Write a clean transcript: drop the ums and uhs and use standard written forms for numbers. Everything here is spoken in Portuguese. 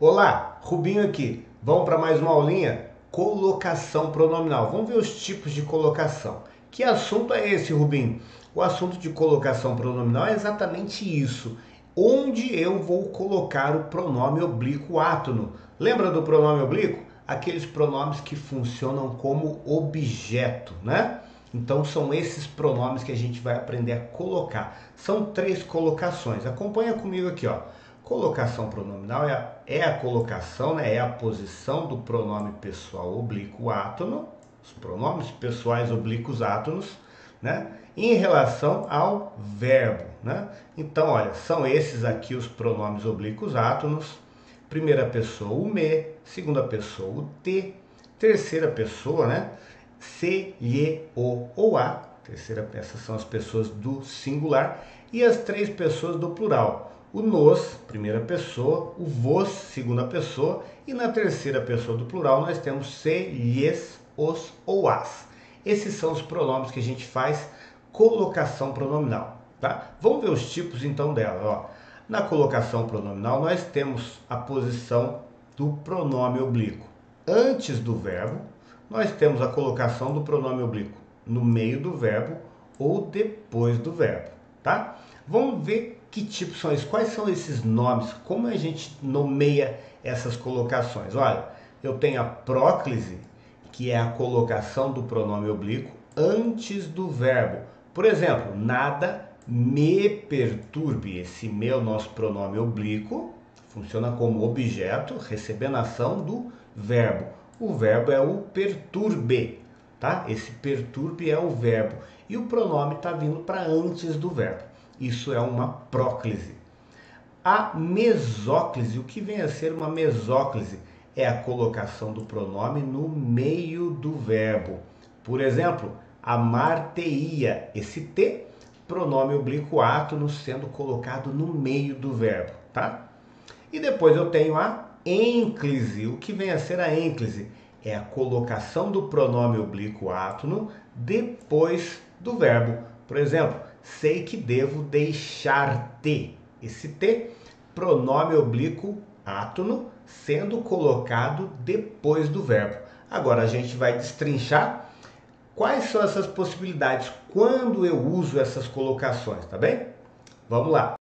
Olá, Rubinho aqui. Vamos para mais uma aulinha? Colocação pronominal. Vamos ver os tipos de colocação. Que assunto é esse, Rubinho? O assunto de colocação pronominal é exatamente isso. Onde eu vou colocar o pronome oblíquo átono. Lembra do pronome oblíquo? Aqueles pronomes que funcionam como objeto, né? Então são esses pronomes que a gente vai aprender a colocar. São 3 colocações. Acompanha comigo aqui, ó. Colocação pronominal é a colocação, né? É a posição do pronome pessoal oblíquo átono, os pronomes pessoais oblíquos átonos, né? Em relação ao verbo, né? Então, olha, são esses aqui os pronomes oblíquos átonos. Primeira pessoa, o me. Segunda pessoa, o te. Terceira pessoa, né? Se, lhe, o ou a. Essas são as pessoas do singular. E as 3 pessoas do plural. O nos, primeira pessoa, o vos, segunda pessoa, e na terceira pessoa do plural nós temos se, lhes, os ou as. Esses são os pronomes que a gente faz colocação pronominal, tá? Vamos ver os tipos então dela, ó. Na colocação pronominal nós temos a posição do pronome oblíquo antes do verbo, nós temos a colocação do pronome oblíquo no meio do verbo ou depois do verbo, tá? Vamos ver que tipos são esses, quais são esses nomes, como a gente nomeia essas colocações. Olha, eu tenho a próclise, que é a colocação do pronome oblíquo antes do verbo. Por exemplo, nada me perturbe. Esse me é o nosso pronome oblíquo, funciona como objeto, recebendo a ação do verbo. O verbo é o perturbe, tá? Esse perturbe é o verbo e o pronome está vindo para antes do verbo. Isso é uma próclise. A mesóclise, o que vem a ser uma mesóclise? É a colocação do pronome no meio do verbo. Por exemplo, amar-te-ia. Esse te, pronome oblíquo átono sendo colocado no meio do verbo, tá? E depois eu tenho a ênclise. O que vem a ser a ênclise? É a colocação do pronome oblíquo átono depois do verbo. Por exemplo, sei que devo deixar-te. Esse te, pronome oblíquo átono, sendo colocado depois do verbo. Agora a gente vai destrinchar quais são essas possibilidades quando eu uso essas colocações, tá bem? Vamos lá.